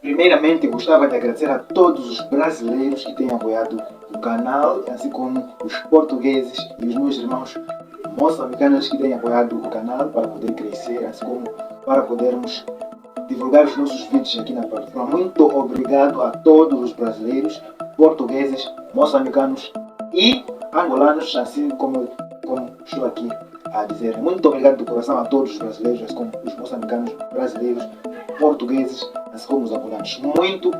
Primeiramente, gostava de agradecer a todos os brasileiros que têm apoiado o canal, assim como os portugueses e os meus irmãos moçambicanos que têm apoiado o canal para poder crescer, assim como para podermos divulgar os nossos vídeos aqui na plataforma. Muito obrigado a todos os brasileiros, portugueses, moçambicanos e angolanos, assim como estou aqui a dizer. Muito obrigado do coração a todos os brasileiros, assim como os moçambicanos, brasileiros, portugueses, assim como os angolanos. Muito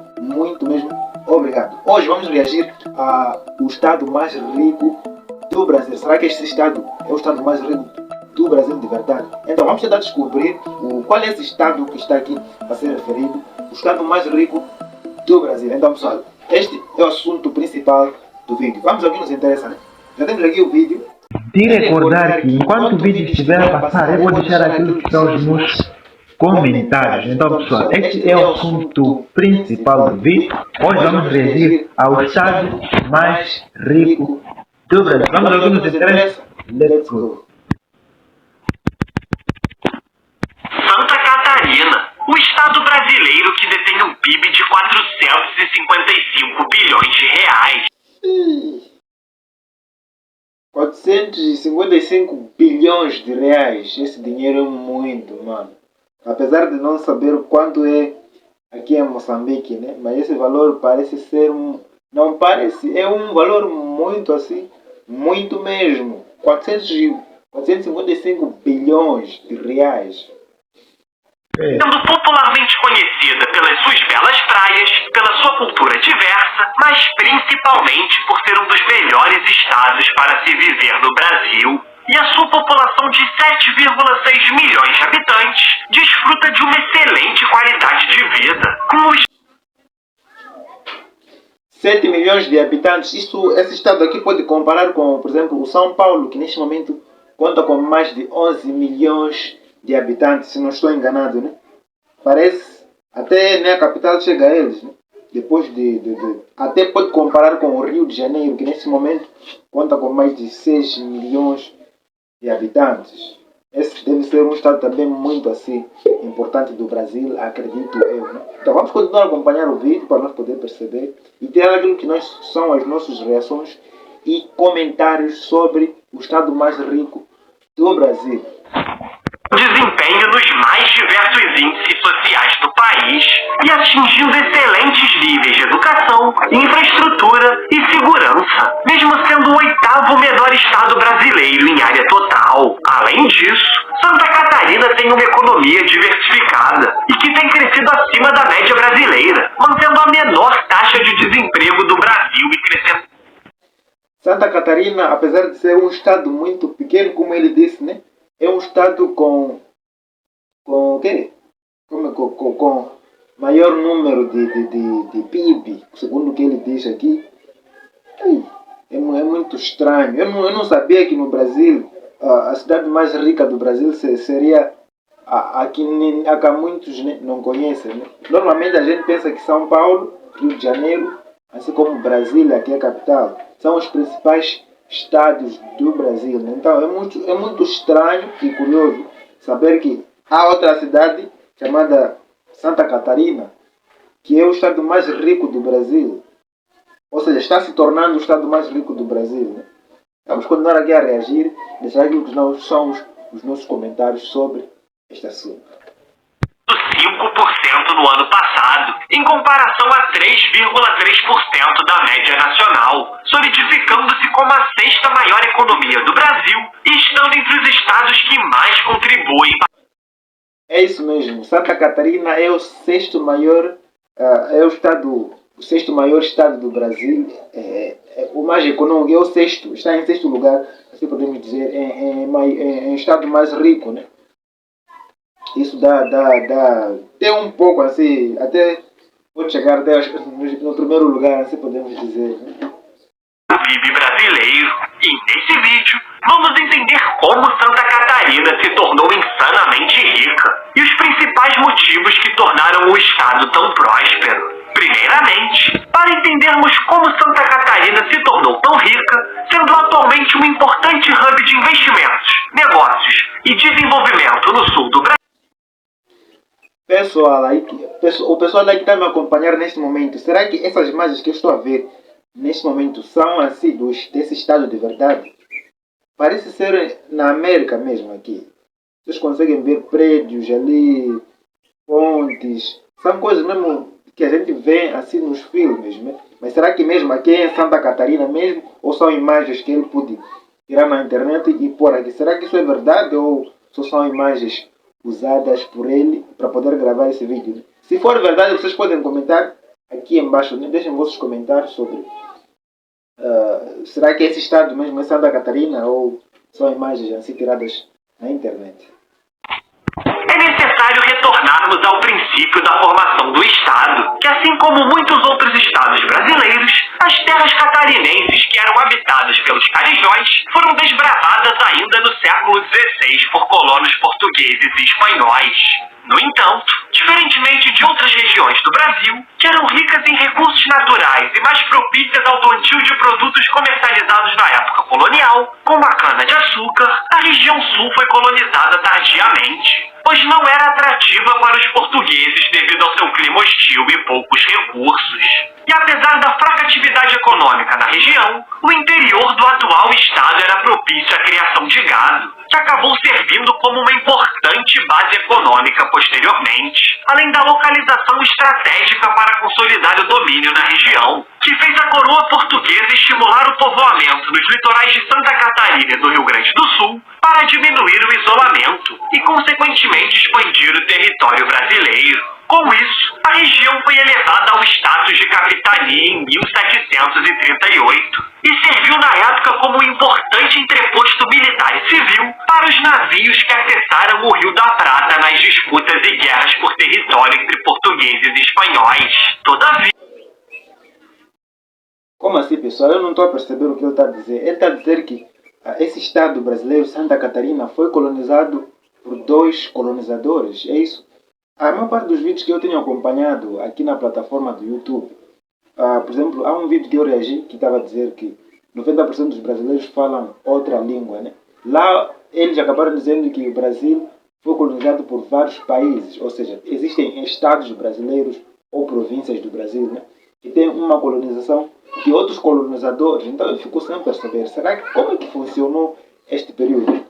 mesmo obrigado. Hoje vamos reagir ao estado mais rico do Brasil. Será que este estado é o estado mais rico do Brasil de verdade? Então vamos tentar descobrir qual é esse estado que está aqui a ser referido, o estado mais rico do Brasil. Então pessoal, este é o assunto principal do vídeo. Vamos ao que nos interessa, né? Já temos aqui o vídeo. De recordar que enquanto o vídeo estiver a passar, eu vou deixar aquilo que são os meus comentários. Então pessoal, este é o assunto principal do vídeo. Hoje vamos reagir ao estado mais rico do Brasil. Vamos ao que nos interessa? Let's go! Santa Catarina, o estado brasileiro que detém um PIB de 455 bilhões de reais. 455 bilhões de reais. Esse dinheiro é muito, mano. Apesar de não saber quanto é aqui em Moçambique, né? Mas esse valor parece ser não parece, é um valor muito assim, muito mesmo. 455 bilhões de reais. Sendo popularmente conhecida pelas suas belas praias, pela sua cultura diversa, mas principalmente por ser um dos melhores estados para se viver no Brasil. E a sua população de 7,6 milhões de habitantes desfruta de uma excelente qualidade de vida. Com os 7 milhões de habitantes, esse estado aqui pode comparar com, por exemplo, o São Paulo, que neste momento conta com mais de 11 milhões de habitantes, se não estou enganado, né? Parece, até nem a capital chega a eles, né? Depois até pode comparar com o Rio de Janeiro, que nesse momento conta com mais de 6 milhões de habitantes. Esse deve ser um estado também muito assim importante do Brasil, acredito eu, né? Então vamos continuar a acompanhar o vídeo para nós poder perceber e ter aquilo que são as nossas reações e comentários sobre o estado mais rico do Brasil. desempenho nos mais diversos índices sociais do país e atingindo excelentes níveis de educação, infraestrutura e segurança, mesmo sendo o 8º menor estado brasileiro em área total. Além disso, Santa Catarina tem uma economia diversificada e que tem crescido acima da média brasileira, mantendo a menor taxa de desemprego do Brasil e crescendo. Santa Catarina, apesar de ser um estado muito pequeno, como ele disse, né? É um estado com maior número de PIB, segundo o que ele diz aqui. É muito estranho. Eu não sabia que no Brasil, a cidade mais rica do Brasil seria a que muitos não conhecem, né? Normalmente a gente pensa que São Paulo, Rio de Janeiro, assim como Brasília, que é a capital, são os principais estados do Brasil, né? Então é muito estranho e curioso saber que há outra cidade chamada Santa Catarina, que é o estado mais rico do Brasil. Ou seja, está se tornando o estado mais rico do Brasil, né? Vamos continuar aqui a reagir, deixar aqui são os nossos comentários sobre este assunto. 5% no ano passado, em comparação a 3,3% da média nacional, solidificando-se como a 6ª maior economia do Brasil e estando entre os estados que mais contribuem. É isso mesmo, Santa Catarina é o 6º maior, o 6º maior estado do Brasil, o mais econômico, é o 6º, está em 6º lugar, assim podemos dizer, em estado mais rico, né? Isso dá até um pouco assim, até pode chegar até no primeiro lugar, assim podemos dizer, né? O PIB brasileiro. E nesse vídeo, vamos entender como Santa Catarina se tornou insanamente rica e os principais motivos que tornaram o estado tão próspero. Primeiramente, para entendermos como Santa Catarina se tornou tão rica, sendo atualmente um importante hub de investimentos, negócios e desenvolvimento no sul do Brasil. Pessoal, o pessoal aí que está me acompanhar neste momento, será que essas imagens que eu estou a ver neste momento são assim desse estado de verdade? Parece ser na América mesmo aqui. Vocês conseguem ver prédios ali, pontes, são coisas mesmo que a gente vê assim nos filmes, né? Mas será que mesmo aqui é em Santa Catarina mesmo? Ou são imagens que ele pôde tirar na internet e pôr aqui? Será que isso é verdade ou só são imagens usadas por ele para poder gravar esse vídeo? Se for verdade, vocês podem comentar aqui embaixo, né? Deixem vossos comentários sobre será que esse estado mesmo é Santa Catarina ou são imagens assim tiradas na internet? É necessário retornarmos ao princípio da formação do Estado, que assim como muitos outros estados brasileiros, as terras catarinenses que eram habitadas pelos carijós foram desbravadas ainda no século XVI por colonos portugueses e espanhóis. No entanto, diferentemente de outras regiões do Brasil, que eram ricas em recursos naturais e mais propícias ao plantio de produtos comercializados na época colonial, como a cana-de-açúcar, a região sul foi colonizada tardiamente, pois não era atrativa para os portugueses devido ao seu clima hostil e poucos recursos. E apesar da fraca atividade econômica na região, o interior do atual estado era propício à criação de gado, que acabou servindo como uma importante base econômica posteriormente, além da localização estratégica para consolidar o domínio na região, que fez a coroa portuguesa estimular o povoamento nos litorais de Santa Catarina e do Rio Grande do Sul para diminuir o isolamento e, consequentemente, expandir o território brasileiro. Com isso, a região foi elevada ao status de capitania em 1738 e serviu na época como um importante entreposto militar e civil para os navios que acessaram o Rio da Prata nas disputas e guerras por território entre portugueses e espanhóis. Todavia... Como assim, pessoal? Eu não estou a perceber o que ele está a dizer. Ele está a dizer que esse estado brasileiro, Santa Catarina, foi colonizado por 2 colonizadores, é isso? A maior parte dos vídeos que eu tenho acompanhado aqui na plataforma do YouTube, por exemplo, há um vídeo que eu reagi que estava a dizer que 90% dos brasileiros falam outra língua, né? Lá eles acabaram dizendo que o Brasil foi colonizado por vários países, ou seja, existem estados brasileiros ou províncias do Brasil, né? Que tem uma colonização de outros colonizadores. Então eu fico sem perceber, será que como é que funcionou este período?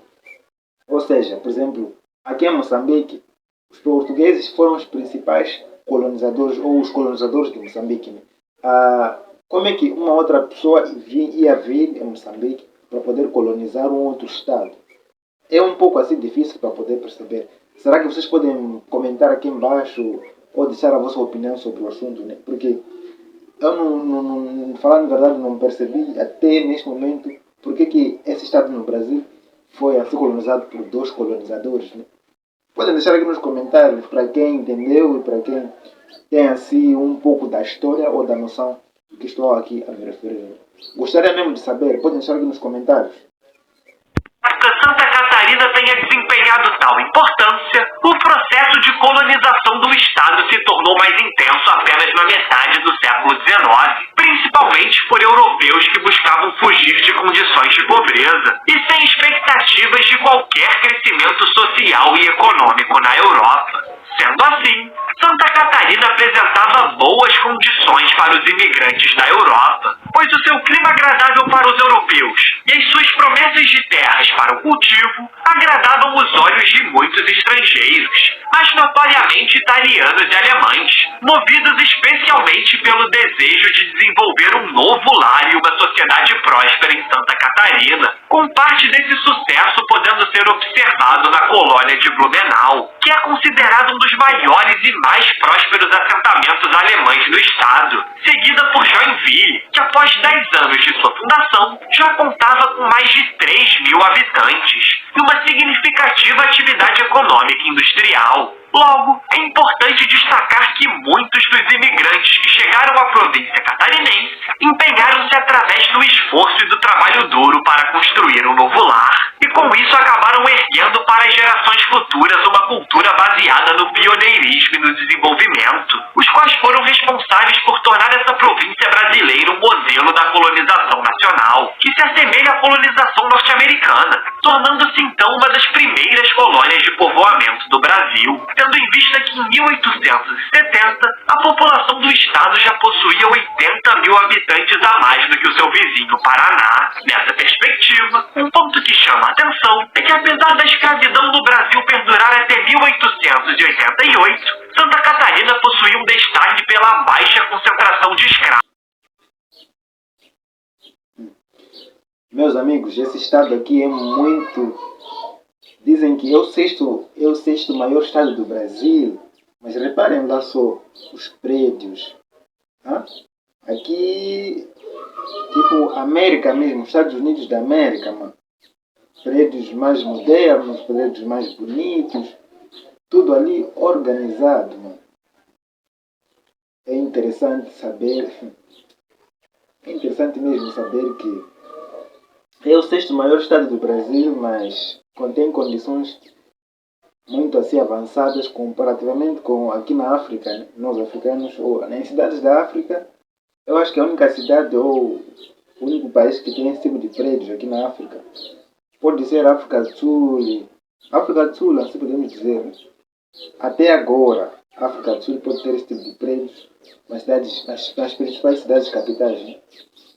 Ou seja, por exemplo, aqui em Moçambique, os portugueses foram os principais colonizadores, ou os colonizadores de Moçambique. Né? Como é que uma outra pessoa ia vir em Moçambique para poder colonizar um outro estado? É um pouco assim difícil para poder perceber. Será que vocês podem comentar aqui embaixo ou deixar a vossa opinião sobre o assunto? Né? Porque eu, falando a verdade, não percebi até neste momento porque que esse estado no Brasil foi assim colonizado por 2 colonizadores. Né? Podem deixar aqui nos comentários para quem entendeu e para quem tem assim um pouco da história ou da noção do que estou aqui a me referir. Gostaria mesmo de saber, podem deixar aqui nos comentários. Santa Catarina tenha desempenhado tal importância, o processo de colonização do estado se tornou mais intenso apenas na metade do século XIX, principalmente por europeus que buscavam fugir de condições de pobreza e sem expectativas de qualquer crescimento social e econômico na Europa. Sendo assim, Santa Catarina apresentava boas condições para os imigrantes da Europa, pois o seu clima agradável para os europeus e as suas promessas de terras para o cultivo agradavam os olhos de muitos estrangeiros, mas notoriamente italianos e alemães, movidos especialmente pelo desejo de desenvolver um novo lar e uma sociedade próspera em Santa Catarina, com parte desse sucesso podendo ser observado na colônia de Blumenau, que é considerado um dos maiores e mais prósperos assentamentos alemães no estado, seguida por Joinville, que após 10 anos de sua fundação já contava com mais de 3.000 habitantes e uma significativa atividade econômica e industrial. Logo, é importante destacar que muitos dos imigrantes que chegaram à província catarinense empenharam-se através do esforço e do trabalho duro para construir um novo lar, e com isso acabaram erguendo para as gerações futuras uma cultura baseada no pioneirismo e no desenvolvimento, os quais foram responsáveis por tornar essa província brasileira um modelo modelo da colonização nacional, que se assemelha à colonização norte-americana, tornando-se então uma das primeiras colônias de povoamento do Brasil, tendo em vista que em 1870 a população do estado já possuía 80 mil habitantes a mais do que o seu vizinho Paraná. Nessa perspectiva, um ponto que chama a atenção é que apesar da escravidão no Brasil perdurar até 1888, Santa Catarina possuía um destaque pela baixa concentração de escravos. Meus amigos, esse estado aqui é muito... Dizem que é o sexto maior estado do Brasil, mas reparem lá só os prédios. Aqui, tipo América mesmo, Estados Unidos da América, mano. Prédios mais modernos, prédios mais bonitos, tudo ali organizado, mano. É interessante saber, é interessante mesmo saber que é o sexto maior estado do Brasil, mas contém condições muito assim avançadas comparativamente com aqui na África, né? Nós africanos, ou nas cidades da África, eu acho que a única cidade ou o único país que tem esse tipo de prédios aqui na África pode ser a África do Sul. África do Sul, assim podemos dizer, né? Até agora, a África do Sul pode ter esse tipo de prédios nas principais cidades capitais, né?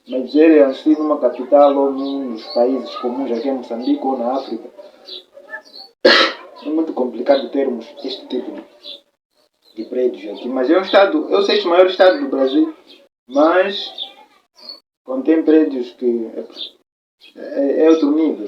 Mas dizer assim numa capital ou num dos países comuns aqui em Moçambique ou na África, é muito complicado termos este tipo de prédios aqui. Mas é o sexto maior estado do Brasil, mas contém prédios que é outro nível.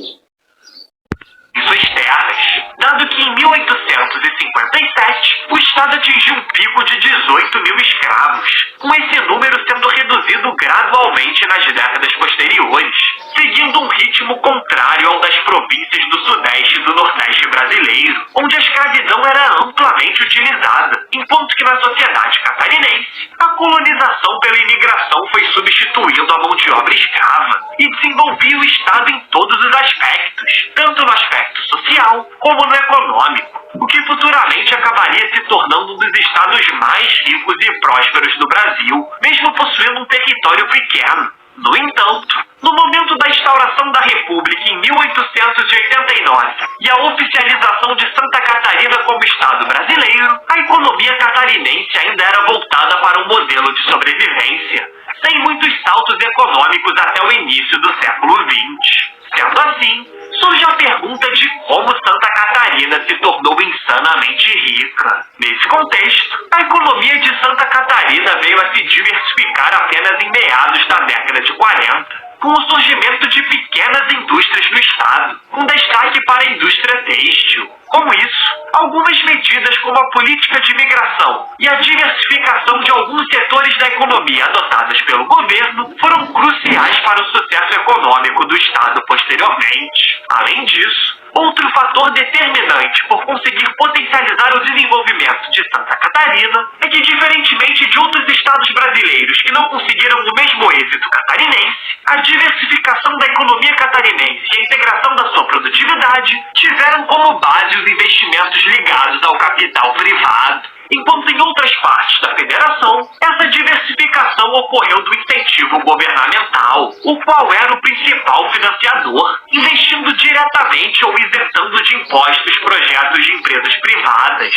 Suas terras, dado que em 1857 o Estado atingiu um pico de 18 mil escravos, com esse número sendo reduzido gradualmente nas décadas posteriores, seguindo um ritmo contrário ao das províncias do Sudeste e do Nordeste brasileiro, onde a escravidão era amplamente utilizada, enquanto que na sociedade catarinense, a colonização pela imigração foi substituindo a mão de obra escrava e desenvolvia o Estado em todos os aspectos, tanto no aspecto social como no econômico, o que futuramente acabaria se tornando um dos estados mais ricos e prósperos do Brasil, mesmo possuindo um território pequeno. No entanto, no momento da instauração da República em 1889 e a oficialização de Santa Catarina como Estado brasileiro, a economia catarinense ainda era voltada para um modelo de sobrevivência, sem muitos saltos econômicos até o início do século XX. Sendo assim, surge a pergunta de como Santa Catarina se tornou insanamente rica. Nesse contexto, a economia de Santa Catarina veio a se diversificar apenas em meados da década de 40, com o surgimento de pequenas indústrias no estado, com destaque para a indústria têxtil. Como isso, algumas medidas como a política de imigração e a diversificação de alguns setores da economia adotadas pelo governo foram cruciais para o sucesso econômico do estado posteriormente. Além disso, outro fator determinante por conseguir potencializar o desenvolvimento de Santa Catarina é que, diferentemente de outros estados brasileiros que não conseguiram o mesmo êxito catarinense, a diversificação da economia catarinense e a integração da sua produtividade tiveram como base os investimentos ligados ao capital privado, enquanto em outras partes da federação, essa diversificação ocorreu do incentivo governamental, o qual era o principal financiador, investindo diretamente ou isentando de impostos projetos de empresas privadas.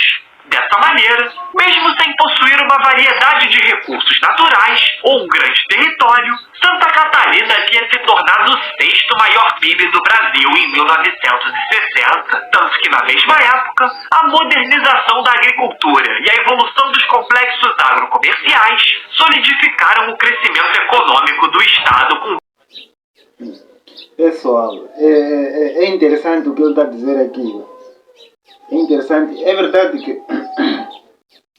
Dessa maneira, mesmo sem possuir uma variedade de recursos naturais ou um grande território, Santa Catarina havia se tornado o sexto maior PIB do Brasil em 1960, tanto que na mesma época, a modernização da agricultura e a evolução dos complexos agrocomerciais solidificaram o crescimento econômico do estado com... Pessoal, é interessante o que ele está a dizer aqui. É interessante, é verdade que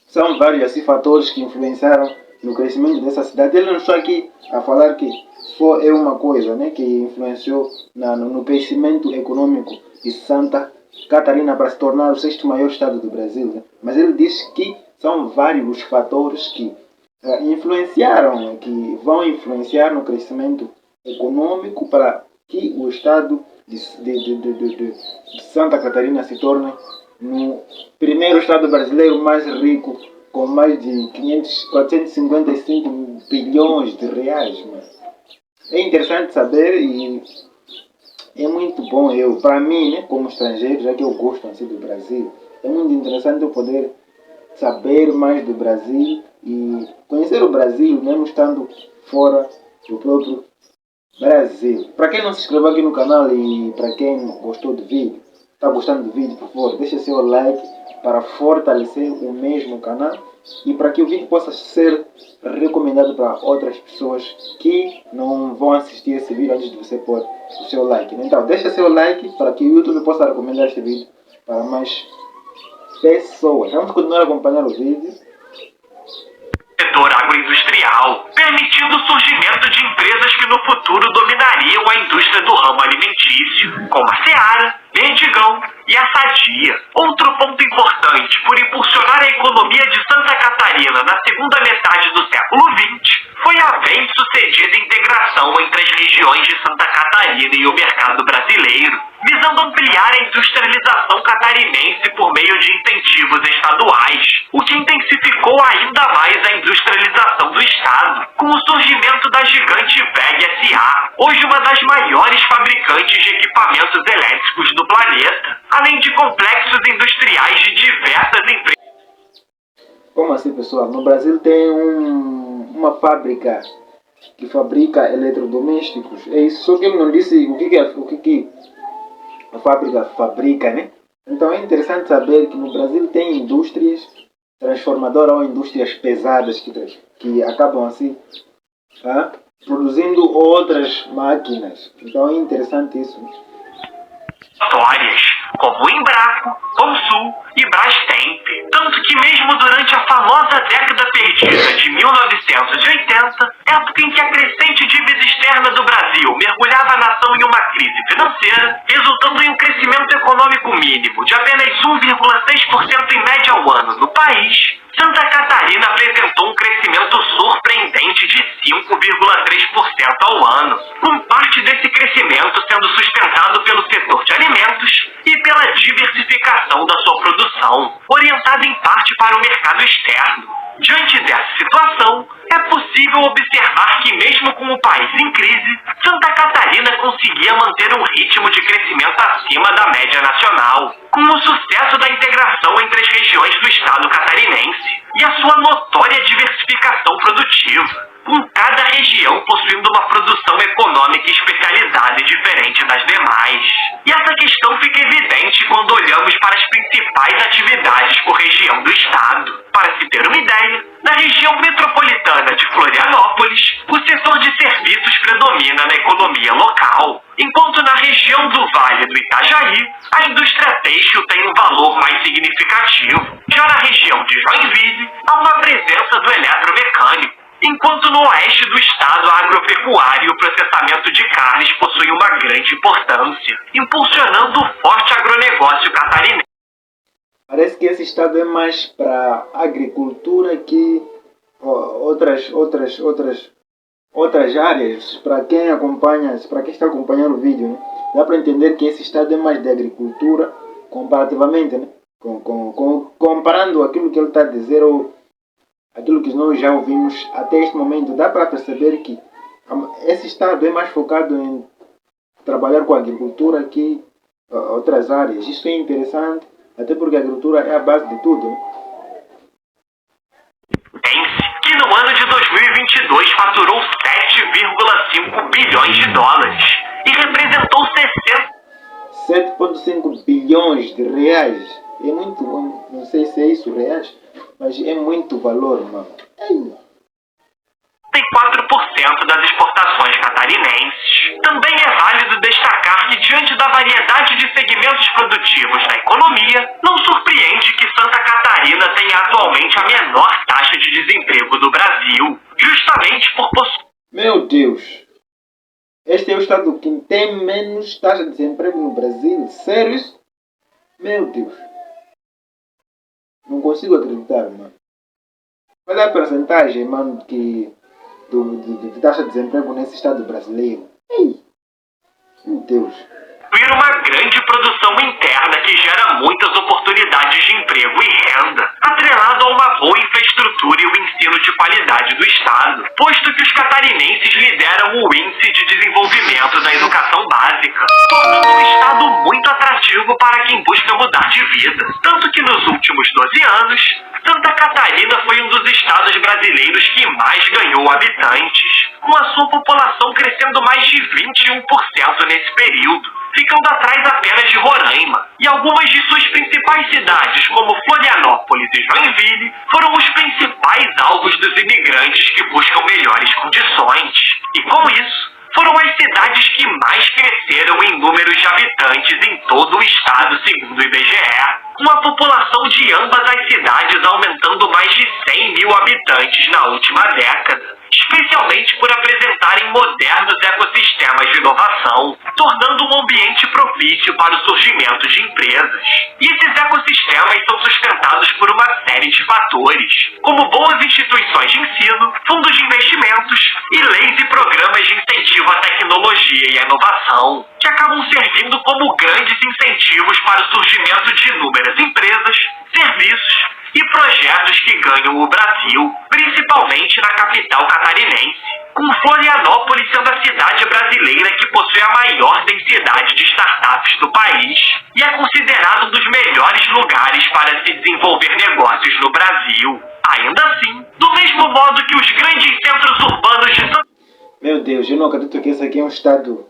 são vários assim, fatores que influenciaram no crescimento dessa cidade. Ele não está aqui a falar que só é uma coisa, né, que influenciou no crescimento econômico de Santa Catarina para se tornar o sexto maior estado do Brasil, né? Mas ele diz que são vários fatores que influenciaram, que vão influenciar no crescimento econômico para que o estado de Santa Catarina se torne no primeiro estado brasileiro mais rico, com mais de 455 bilhões de reais. Mano. é interessante saber e é muito bom. Para mim, né, como estrangeiro, já que eu gosto assim do Brasil, é muito interessante eu poder saber mais do Brasil e conhecer o Brasil, mesmo estando fora do próprio Brasil. Para quem não se inscreveu aqui no canal e para quem gostou do vídeo, está gostando do vídeo, por favor, deixa seu like para fortalecer o mesmo canal e para que o vídeo possa ser recomendado para outras pessoas que não vão assistir esse vídeo antes de você pôr o seu like. Então, deixa seu like para que o YouTube possa recomendar este vídeo para mais pessoas. Vamos continuar a acompanhar o vídeo. Setor agroindustrial, permitindo o surgimento de empresas que no futuro dominariam a indústria do ramo alimentício, como a Seara, Perdigão e a Sadia. Outro ponto importante por impulsionar a economia de Santa Catarina na segunda metade do século XX foi a bem-sucedida integração entre as regiões de Santa Catarina e o mercado brasileiro, visando ampliar a industrialização catarinense por meio de incentivos estaduais, o que intensificou ainda mais a industrialização do estado, com o surgimento da gigante WEG SA, hoje uma das maiores fabricantes de equipamentos elétricos do planeta, além de complexos industriais de diversas empresas. Como assim, pessoal? No Brasil tem uma fábrica que fabrica eletrodomésticos. É isso, só que ele não disse o que a fábrica fabrica, né? Então é interessante saber que no Brasil tem indústrias transformadoras ou indústrias pesadas que acabam assim produzindo outras máquinas. Então é interessante isso. Como Embraco, Consul e Brastemp. Tanto que mesmo durante a famosa década perdida de 1980, época em que a crescente dívida externa do Brasil mergulhava a nação em uma crise financeira, resultando em um crescimento econômico mínimo de apenas 1,6% em média ao ano no país, Santa Catarina apresentou um crescimento surpreendente de 5,3% ao ano, com parte desse crescimento sendo sustentado pelo setor de alimentos e pela diversificação da sua produção, orientada em parte para o mercado externo. Diante dessa situação, é possível observar que mesmo com o país em crise, Santa Catarina conseguia manter um ritmo de crescimento acima da média nacional, com o sucesso da integração entre as regiões do estado catarinense e a sua notória diversificação produtiva, com cada região possuindo uma produção econômica especializada e diferente das demais. E essa questão fica evidente quando olhamos para as principais atividades por região do estado. Para se ter uma ideia, na região metropolitana de Florianópolis, o setor de serviços predomina na economia local, enquanto na região do Vale do Itajaí, a indústria têxtil tem um valor mais significativo. Já na região de Joinville, há uma presença do eletromecânico, enquanto no oeste do estado a agropecuária e o processamento de carnes possuem uma grande importância, impulsionando o forte agronegócio catarinense. Parece que esse estado é mais para agricultura que outras áreas. Para quem acompanha, para quem está acompanhando o vídeo, né, dá para entender que esse estado é mais de agricultura comparativamente, né, comparando aquilo que ele está a dizer ou aquilo que nós já ouvimos até este momento. Dá para perceber que esse estado é mais focado em trabalhar com a agricultura que outras áreas. Isso é interessante. Até porque a agricultura é a base de tudo, né? Pense que no ano de 2022 faturou 7,5 bilhões de dólares e representou 7,5 bilhões de reais. É muito, não sei se é isso reais, mas é muito valor, mano. 64% das exportações catarinenses. Também é válido destacar que, diante da variedade de segmentos produtivos na economia, não surpreende que Santa Catarina tenha atualmente a menor taxa de desemprego do Brasil, justamente por possuir... Meu Deus! Este é o estado que tem menos taxa de desemprego no Brasil? Sério isso? Meu Deus! Não consigo acreditar, mano. Qual é a percentagem, mano, de taxa de desemprego nesse estado brasileiro? Ei, meu Deus. garantir uma grande produção interna que gera muitas oportunidades de emprego e renda, atrelado a uma boa infraestrutura e o ensino de qualidade do Estado, posto que os catarinenses lideram o Índice de Desenvolvimento da Educação Básica, tornando o Estado muito atrativo para quem busca mudar de vida. Tanto que nos últimos 12 anos, Santa Catarina foi um dos estados brasileiros que mais ganhou habitantes, com a sua população crescendo mais de 21% nesse período, ficando atrás apenas de Roraima. E algumas de suas principais cidades, como Florianópolis e Joinville, foram os principais alvos dos imigrantes que buscam melhores condições. E com isso, foram as cidades que mais cresceram em números de habitantes em todo o estado, segundo o IBGE, com a população de ambas as cidades aumentando mais de 100 mil habitantes na última década, especialmente por apresentarem modernos ecossistemas de inovação, tornando um ambiente propício para o surgimento de empresas. E esses ecossistemas são sustentados por uma série de fatores, como boas instituições de ensino, fundos de investimentos e leis e programas de incentivo à tecnologia e à inovação, que acabam servindo como grandes incentivos para o surgimento de inúmeras empresas, serviços e projetos que ganham o Brasil, principalmente na capital catarinense, com Florianópolis sendo a cidade brasileira que possui a maior densidade de startups do país e é considerado um dos melhores lugares para se desenvolver negócios no Brasil. Ainda assim, do mesmo modo que os grandes centros urbanos de São... Meu Deus, eu não acredito que esse aqui é um estado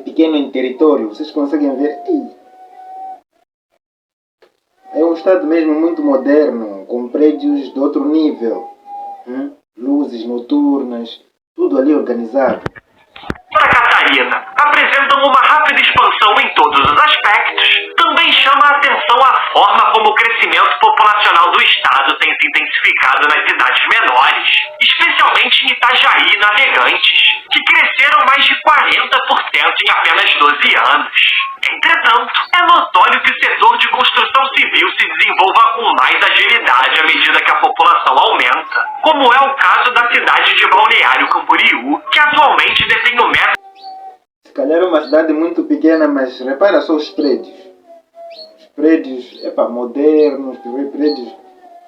pequeno em território. Vocês conseguem ver? É um estado mesmo muito moderno, com prédios de outro nível. Luzes noturnas, tudo ali organizado. Santa Catarina apresentam uma rápida expansão em todos os aspectos. Também chama a atenção a forma como o crescimento populacional do estado tem se intensificado nas cidades menores, especialmente em Itajaí e Navegantes, que cresceram mais de 40% em apenas 12 anos. Entretanto, é notório que o setor de construção civil se desenvolva com mais agilidade à medida que a população aumenta, como é o caso da cidade de Balneário Camboriú, que atualmente detém o método... Se calhar é uma cidade muito pequena, mas repara só os prédios. Os prédios, modernos, prédios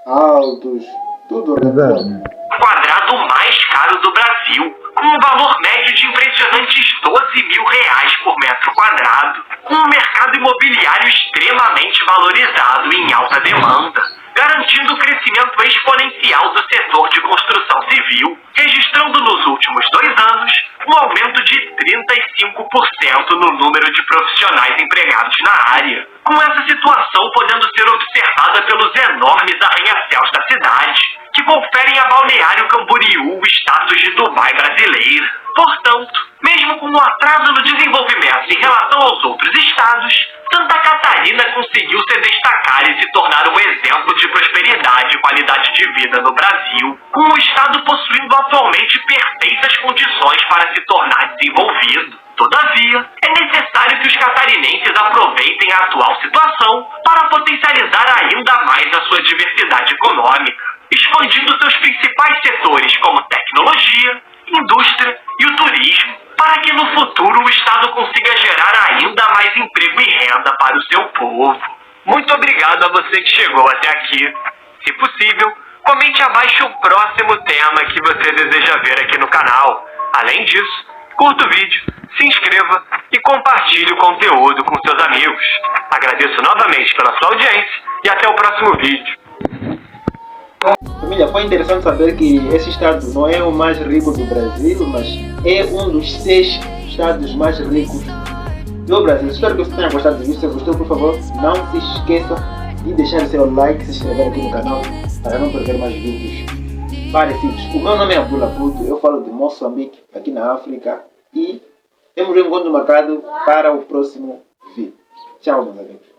altos, tudo organizado. Quadrado mais caro do Brasil, com um valor médio de impressionantes R$12.000 por metro quadrado, com um mercado imobiliário extremamente valorizado e em alta demanda, garantindo o crescimento exponencial do setor de construção civil, registrando nos últimos 2 anos um aumento de 35% no número de profissionais empregados na área, com essa situação podendo ser observada pelos enormes arranha-céus da cidade, que conferem a Balneário Camboriú o status de Dubai brasileira. Portanto, mesmo com um atraso no desenvolvimento em relação aos outros estados, Santa Catarina conseguiu se destacar e se tornar um exemplo de prosperidade e qualidade de vida no Brasil, com o estado possuindo atualmente perfeitas condições para se tornar desenvolvido. Todavia, é necessário que os catarinenses aproveitem a atual situação para potencializar ainda mais a sua diversidade econômica, expandindo seus principais setores como tecnologia, indústria e o turismo, para que no futuro o Estado consiga gerar ainda mais emprego e renda para o seu povo. Muito obrigado a você que chegou até aqui. Se possível, comente abaixo o próximo tema que você deseja ver aqui no canal. Além disso, curta o vídeo, se inscreva e compartilhe o conteúdo com seus amigos. Agradeço novamente pela sua audiência e até o próximo vídeo. Família, foi interessante saber que esse estado não é o mais rico do Brasil, mas é um dos 6 estados mais ricos do Brasil. Espero que você tenha gostado do vídeo. Se gostou, por favor, não se esqueça de deixar o seu like, se inscrever aqui no canal para não perder mais vídeos parecidos. O meu nome é Abdullah Puto, eu falo de Moçambique, aqui na África, e temos um encontro marcado para o próximo vídeo. Tchau, meus amigos.